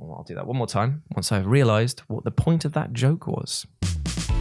Well, I'll do that one more time once I've realised what the point of that joke was.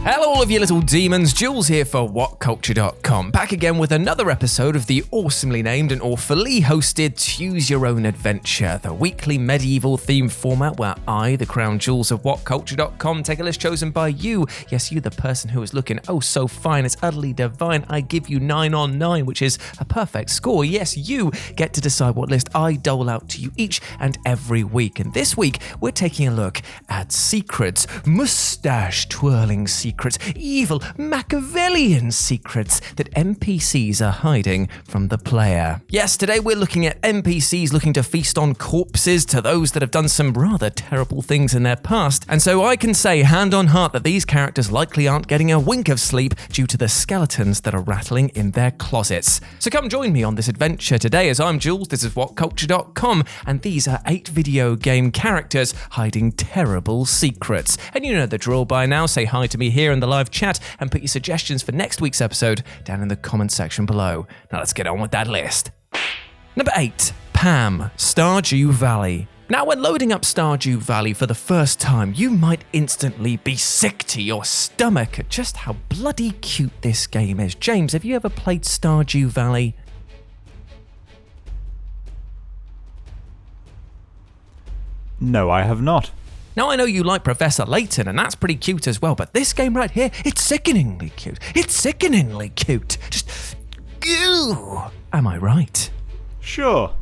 Hello all of you little demons, Jules here for WhatCulture.com, back again with another episode of the awesomely named and awfully hosted Tues Your Own Adventure, the weekly medieval themed format where I, the crown Jules of WhatCulture.com, take a list chosen by you, yes you the person who is looking oh so fine, it's utterly divine, I give you 9 on 9, which is a perfect score, yes you get to decide what list I dole out to you each and every week, and this week we're taking a look at secrets, moustache twirling secrets, evil Machiavellian secrets that NPCs are hiding from the player. Yes, today we're looking at NPCs looking to feast on corpses to those that have done some rather terrible things in their past, and so I can say hand on heart that these characters likely aren't getting a wink of sleep due to the skeletons that are rattling in their closets. So come join me on this adventure today as I'm Jules, this is WhatCulture.com, and these are 8 video game characters hiding terrible secrets. And you know the drill by now, say hi to me here in the live chat and put your suggestions for next week's episode down in the comment section below. Now let's get on with that list. Number 8, Pam, Stardew Valley. Now when loading up Stardew Valley for the first time, you might instantly be sick to your stomach at just how bloody cute this game is. James, have you ever played Stardew Valley? No, I have not. Now, I know you like Professor Layton, and that's pretty cute as well, but this game right here, it's sickeningly cute. It's sickeningly cute. Just, ew. Am I right? Sure.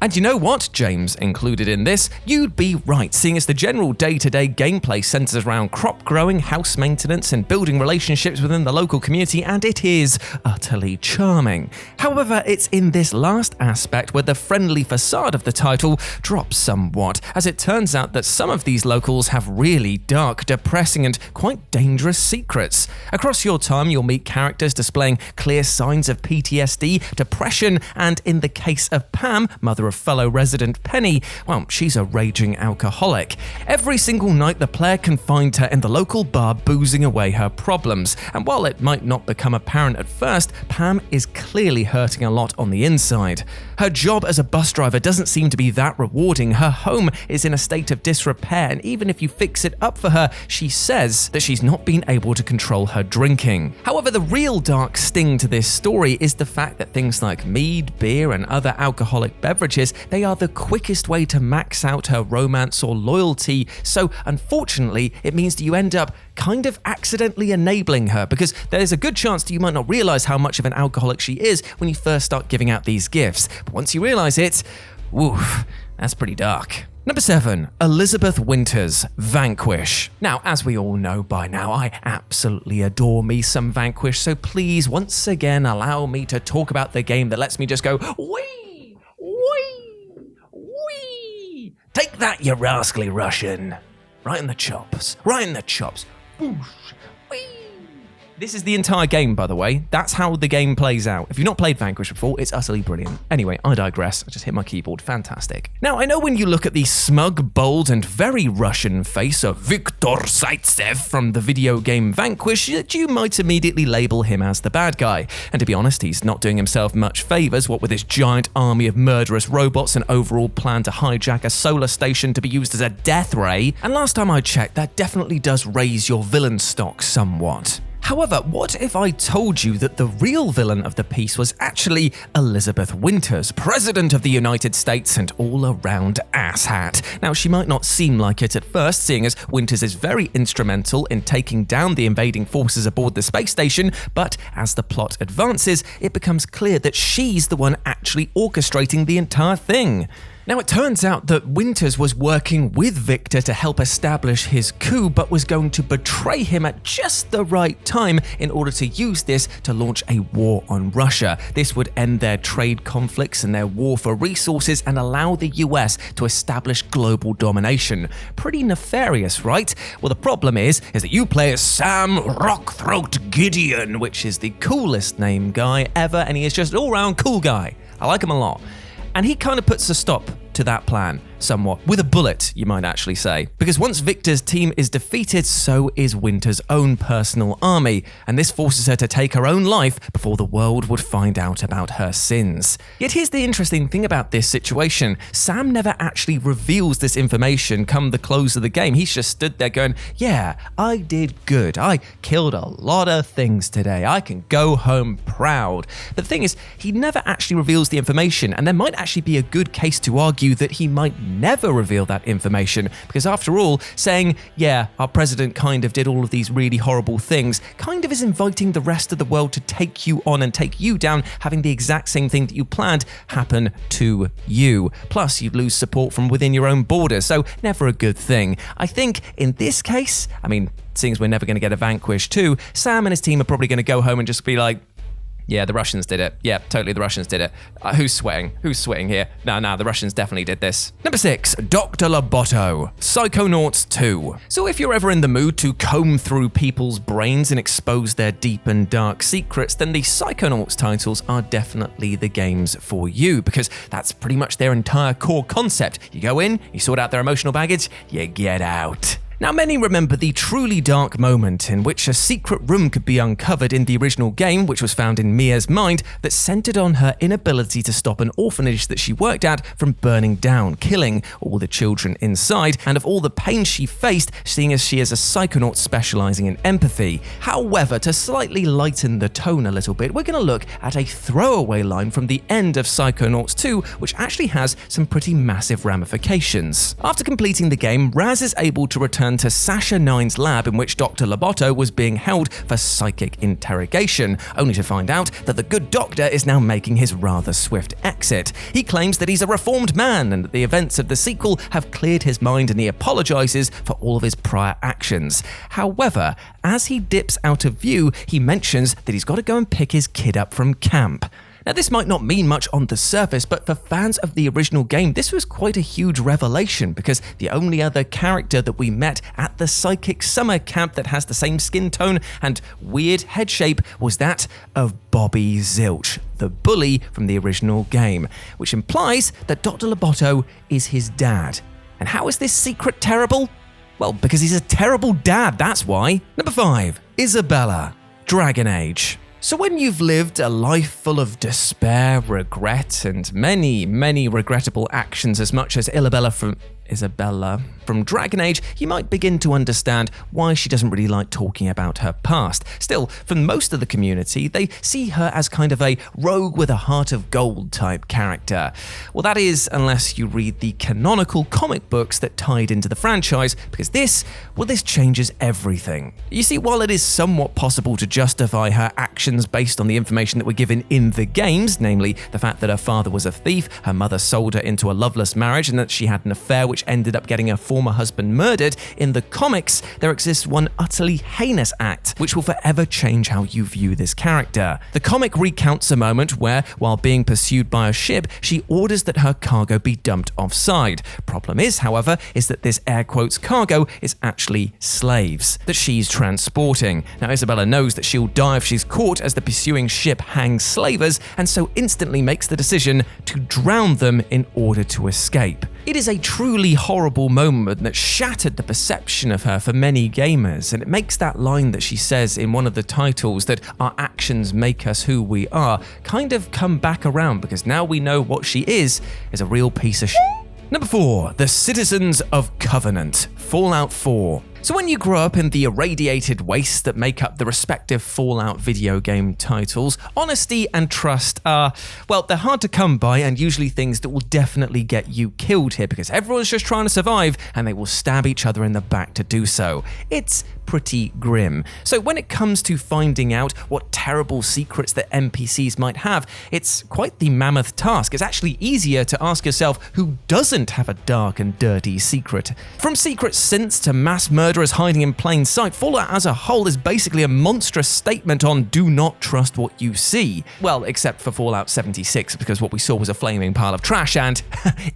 And you know what, James, included in this? You'd be right, seeing as the general day-to-day gameplay centers around crop growing, house maintenance, and building relationships within the local community, and it is utterly charming. However, it's in this last aspect where the friendly facade of the title drops somewhat, as it turns out that some of these locals have really dark, depressing, and quite dangerous secrets. Across your time, you'll meet characters displaying clear signs of PTSD, depression, and in the case of Pam, mother of fellow resident Penny, well, she's a raging alcoholic. Every single night the player can find her in the local bar boozing away her problems, and while it might not become apparent at first, Pam is clearly hurting a lot on the inside. Her job as a bus driver doesn't seem to be that rewarding, her home is in a state of disrepair, and even if you fix it up for her, she says that she's not been able to control her drinking. However, the real dark sting to this story is the fact that things like mead, beer, and other alcoholic beverages, they are the quickest way to max out her romance or loyalty, so unfortunately it means that you end up kind of accidentally enabling her, because there's a good chance that you might not realize how much of an alcoholic she is when you first start giving out these gifts, but once you realize it, woof, that's pretty dark. Number 7, Elizabeth Winters, Vanquish. Now, as we all know by now, I absolutely adore me some Vanquish, so please, once again, allow me to talk about the game that lets me just go, wee, wee, wee. Take that, you rascally Russian. Right in the chops, right in the chops. Whoosh, wee. This is the entire game, by the way. That's how the game plays out. If you've not played Vanquish before, it's utterly brilliant. Anyway, I digress. I just hit my keyboard. Fantastic. Now, I know when you look at the smug, bold, and very Russian face of Viktor Zaitsev from the video game Vanquish, that you might immediately label him as the bad guy. And to be honest, he's not doing himself much favors, what with his giant army of murderous robots and overall plan to hijack a solar station to be used as a death ray. And last time I checked, that definitely does raise your villain stock somewhat. However, what if I told you that the real villain of the piece was actually Elizabeth Winters, President of the United States and all-around asshat? Now, she might not seem like it at first, seeing as Winters is very instrumental in taking down the invading forces aboard the space station, but as the plot advances, it becomes clear that she's the one actually orchestrating the entire thing. Now, it turns out that Winters was working with Victor to help establish his coup, but was going to betray him at just the right time in order to use this to launch a war on Russia. This would end their trade conflicts and their war for resources and allow the US to establish global domination. Pretty nefarious, right? Well, the problem is that you play as Sam Rockthroat Gideon, which is the coolest name guy ever, and he is just an all-round cool guy. I like him a lot. And he kind of puts a stop to that plan. Somewhat. With a bullet, you might actually say. Because once Victor's team is defeated, so is Winter's own personal army, and this forces her to take her own life before the world would find out about her sins. Yet here's the interesting thing about this situation. Sam never actually reveals this information come the close of the game. He's just stood there going, yeah, I did good. I killed a lot of things today. I can go home proud. But the thing is, he never actually reveals the information, and there might actually be a good case to argue that he might never reveal that information, because after all, saying, yeah, our president kind of did all of these really horrible things, kind of is inviting the rest of the world to take you on and take you down, having the exact same thing that you planned happen to you. Plus, you'd lose support from within your own borders, so never a good thing. I think in this case, seeing as we're never going to get a Vanquish 2, Sam and his team are probably going to go home and just be like, yeah, the Russians did it. Yeah, totally, the Russians did it. Who's sweating? Who's sweating here? No, the Russians definitely did this. Number 6, Dr. LOBOTO, PSYCHONAUTS 2. So if you're ever in the mood to comb through people's brains and expose their deep and dark secrets, then the PSYCHONAUTS titles are definitely the games for you, because that's pretty much their entire core concept. You go in, you sort out their emotional baggage, you get out. Now, many remember the truly dark moment in which a secret room could be uncovered in the original game, which was found in Mia's mind, that centered on her inability to stop an orphanage that she worked at from burning down, killing all the children inside, and of all the pain she faced, seeing as she is a psychonaut specializing in empathy. However, to slightly lighten the tone a little bit, we're going to look at a throwaway line from the end of PSYCHONAUTS 2, which actually has some pretty massive ramifications. After completing the game, Raz is able to return to Sasha 9's lab in which Dr. LOBOTO was being held for psychic interrogation, only to find out that the good doctor is now making his rather swift exit. He claims that he's a reformed man and that the events of the sequel have cleared his mind, and he apologizes for all of his prior actions. However, as he dips out of view, he mentions that he's got to go and pick his kid up from camp. Now, this might not mean much on the surface, but for fans of the original game, this was quite a huge revelation, because the only other character that we met at the psychic summer camp that has the same skin tone and weird head shape was that of Bobby Zilch, the bully from the original game, which implies that Dr. LOBOTO is his dad. And how is this secret terrible? Well, because he's a terrible dad, that's why. Number 5, ISABELA, Dragon Age. So when you've lived a life full of despair, regret, and many, many regrettable actions, as much as Isabella from Dragon Age, you might begin to understand why she doesn't really like talking about her past. Still, for most of the community, they see her as kind of a rogue with a heart of gold type character. Well, that is, unless you read the canonical comic books that tied into the franchise, because this changes everything. You see, while it is somewhat possible to justify her actions based on the information that we're given in the games, namely the fact that her father was a thief, her mother sold her into a loveless marriage, and that she had an affair which ended up getting her former husband murdered, in the comics, there exists one utterly heinous act which will forever change how you view this character. The comic recounts a moment where, while being pursued by a ship, she orders that her cargo be dumped offside. Problem is, however, is that this air quotes cargo is actually slaves that she's transporting. Now, Isabella knows that she'll die if she's caught as the pursuing ship hangs slavers, and so instantly makes the decision to drown them in order to escape. It is a truly horrible moment that shattered the perception of her for many gamers, and it makes that line that she says in one of the titles, that our actions make us who we are, kind of come back around, because now we know what she is a real piece of shit. Number 4, The Citizens of Covenant, Fallout 4. So when you grow up in the irradiated waste that make up the respective Fallout video game titles, honesty and trust are, well, they're hard to come by, and usually things that will definitely get you killed here, because everyone's just trying to survive and they will stab each other in the back to do so. It's pretty grim. So when it comes to finding out what terrible secrets that NPCs might have, it's quite the mammoth task. It's actually easier to ask yourself who doesn't have a dark and dirty secret. From secret synths to mass murderers hiding in plain sight, Fallout as a whole is basically a monstrous statement on do not trust what you see. Well, except for Fallout 76, because what we saw was a flaming pile of trash and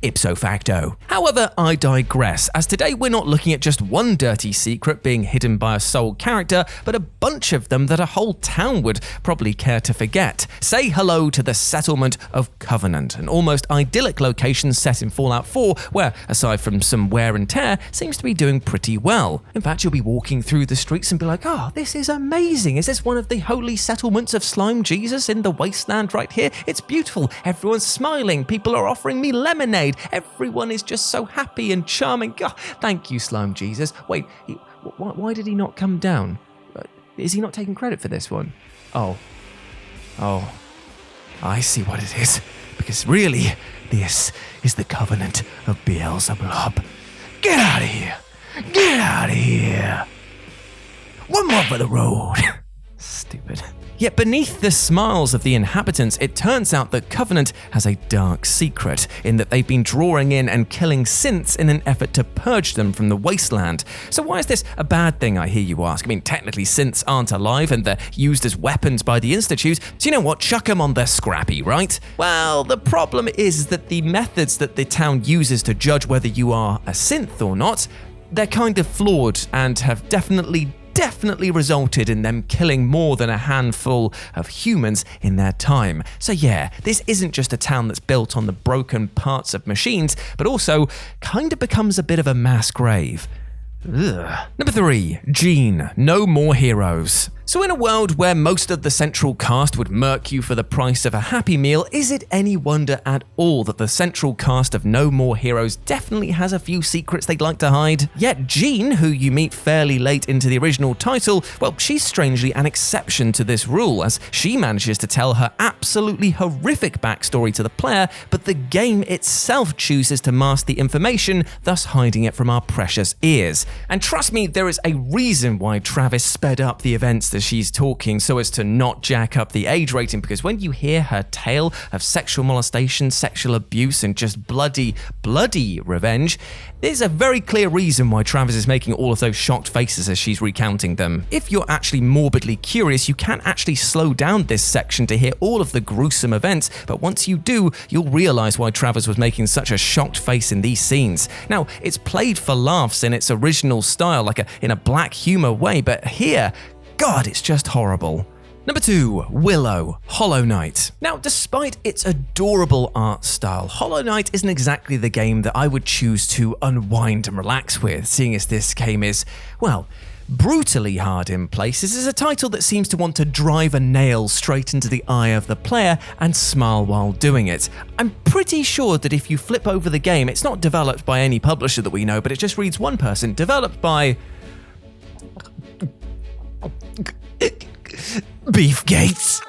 ipso facto. However, I digress, as today we're not looking at just one dirty secret being hidden written by a sole character, but a bunch of them that a whole town would probably care to forget. Say hello to the settlement of Covenant, an almost idyllic location set in Fallout 4, where, aside from some wear and tear, seems to be doing pretty well. In fact, you'll be walking through the streets and be like, oh, this is amazing. Is this one of the holy settlements of Slime Jesus in the wasteland right here? It's beautiful. Everyone's smiling. People are offering me lemonade. Everyone is just so happy and charming. God, thank you, Slime Jesus. Wait, why did he not come down? Is he not taking credit for this one? Oh, I see what it is. Because really, this is the Covenant of Beelzebub. Get out of here! Get out of here! One more for the road. Stupid. Yet beneath the smiles of the inhabitants, it turns out that Covenant has a dark secret, in that they've been drawing in and killing synths in an effort to purge them from the wasteland. So why is this a bad thing, I hear you ask? I mean, technically synths aren't alive and they're used as weapons by the Institute, so you know what, chuck them on their scrappy, right? Well, the problem is that the methods that the town uses to judge whether you are a synth or not, they're kind of flawed and have definitely resulted in them killing more than a handful of humans in their time. So yeah, this isn't just a town that's built on the broken parts of machines, but also kind of becomes a bit of a mass grave. Ugh. Number 3, JEANE, No More Heroes. So in a world where most of the central cast would murk you for the price of a Happy Meal, is it any wonder at all that the central cast of No More Heroes definitely has a few secrets they'd like to hide? Yet JEANE, who you meet fairly late into the original title, well, she's strangely an exception to this rule, as she manages to tell her absolutely horrific backstory to the player, but the game itself chooses to mask the information, thus hiding it from our precious ears. And trust me, there is a reason why Travis sped up the events as she's talking so as to not jack up the age rating, because when you hear her tale of sexual molestation, sexual abuse, and just bloody revenge, there's a very clear reason why Travis is making all of those shocked faces as she's recounting them. If you're actually morbidly curious, you can actually slow down this section to hear all of the gruesome events, but once you do, you'll realize why Travis was making such a shocked face in these scenes. Now, it's played for laughs in its original style, like in a black humor way, but here, God, it's just horrible. Number 2, WILLOH, Hollow Knight. Now, despite its adorable art style, Hollow Knight isn't exactly the game that I would choose to unwind and relax with, seeing as this game is, well, brutally hard in places. Is a title that seems to want to drive a nail straight into the eye of the player and smile while doing it. I'm pretty sure that if you flip over the game, it's not developed by any publisher that we know, but it just reads one person, developed by Beefgates.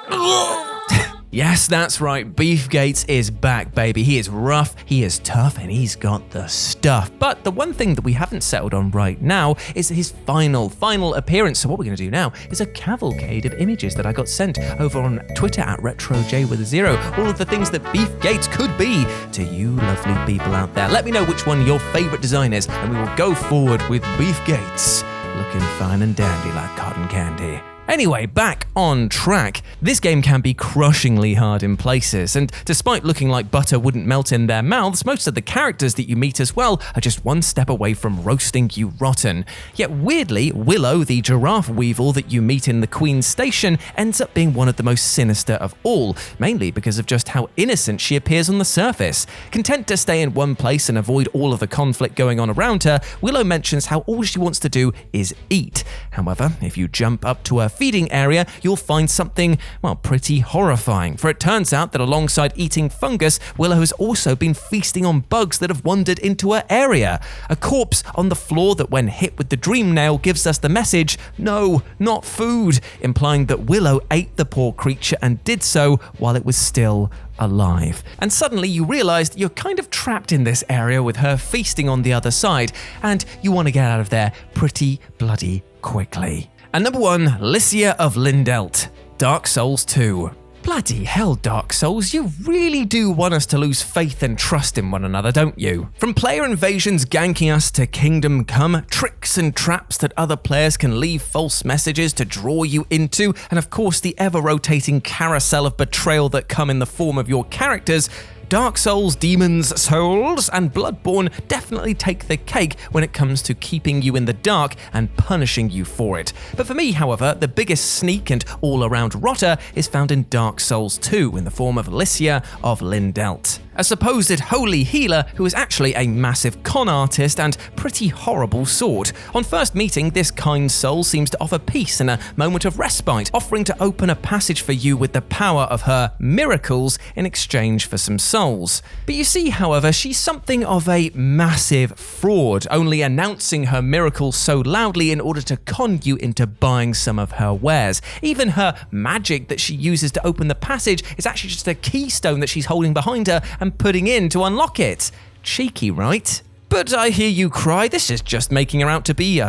Yes, that's right, Beefgates is back, baby. He is rough, he is tough, and he's got the stuff. But the one thing that we haven't settled on right now is his final appearance. So what we're going to do now is a cavalcade of images that I got sent over on Twitter at RetroJ0. All of the things that Beefgates could be to you lovely people out there. Let me know which one your favorite design is, and we will go forward with Beefgates looking fine and dandy like cotton candy. Anyway, back on track. This game can be crushingly hard in places, and despite looking like butter wouldn't melt in their mouths, most of the characters that you meet as well are just one step away from roasting you rotten. Yet weirdly, WILLOH, the giraffe weevil that you meet in the Queen's Station, ends up being one of the most sinister of all, mainly because of just how innocent she appears on the surface. Content to stay in one place and avoid all of the conflict going on around her, WILLOH mentions how all she wants to do is eat. However, if you jump up to her feeding area, you'll find something, well, pretty horrifying. For it turns out that alongside eating fungus, WILLOH has also been feasting on bugs that have wandered into her area. A corpse on the floor that when hit with the dream nail gives us the message, no, not food, implying that WILLOH ate the poor creature and did so while it was still alive. And suddenly you realize that you're kind of trapped in this area with her feasting on the other side, and you want to get out of there pretty bloody quickly. And number 1, LICIA of LINDELT, Dark Souls 2. Bloody hell, Dark Souls, you really do want us to lose faith and trust in one another, don't you? From player invasions ganking us to Kingdom Come, tricks and traps that other players can leave false messages to draw you into, and of course the ever-rotating carousel of betrayal that come in the form of your characters, Dark Souls, Demon's Souls, and Bloodborne definitely take the cake when it comes to keeping you in the dark and punishing you for it. But for me, however, the biggest sneak and all-around rotter is found in Dark Souls 2 in the form of LICIA of LINDELT, a supposed holy healer who is actually a massive con artist and pretty horrible sort. On first meeting, this kind soul seems to offer peace and a moment of respite, offering to open a passage for you with the power of her miracles in exchange for some souls. But you see, however, she's something of a massive fraud, only announcing her miracles so loudly in order to con you into buying some of her wares. Even her magic that she uses to open the passage is actually just a keystone that she's holding behind her and putting in to unlock it. Cheeky, right? But I hear you cry, this is just making her out to be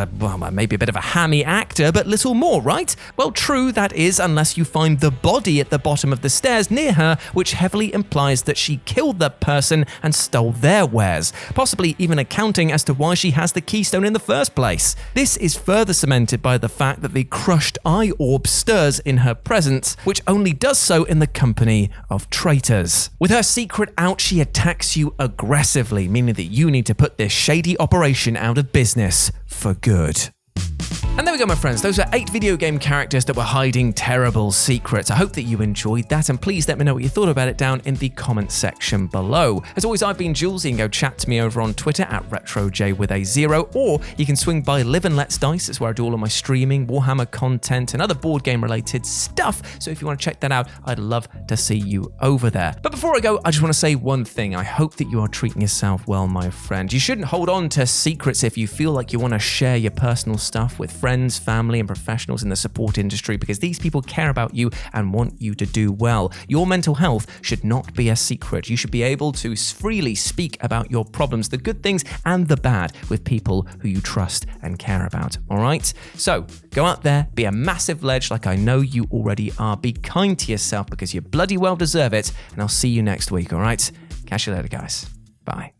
maybe a bit of a hammy actor, but little more, right? Well, true that is, unless you find the body at the bottom of the stairs near her, which heavily implies that she killed that person and stole their wares, possibly even accounting as to why she has the keystone in the first place. This is further cemented by the fact that the crushed eye orb stirs in her presence, which only does so in the company of traitors. With her secret out, she attacks you aggressively, meaning that you need to put this shady operation out of business for good. And there we go, my friends. Those are 8 video game characters that were hiding terrible secrets. I hope that you enjoyed that, and please let me know what you thought about it down in the comment section below. As always, I've been Jules. You can go chat to me over on Twitter at RetroJ0, or you can swing by Live and Let's Dice. That's where I do all of my streaming, Warhammer content, and other board game related stuff. So if you want to check that out, I'd love to see you over there. But before I go, I just want to say one thing. I hope that you are treating yourself well, my friend. You shouldn't hold on to secrets if you feel like you want to share your personal stuff with friends, family, and professionals in the support industry, because these people care about you and want you to do well. Your mental health should not be a secret. You should be able to freely speak about your problems, the good things and the bad, with people who you trust and care about, all right? So go out there, be a massive ledge like I know you already are. Be kind to yourself because you bloody well deserve it, and I'll see you next week, all right? Catch you later, guys. Bye.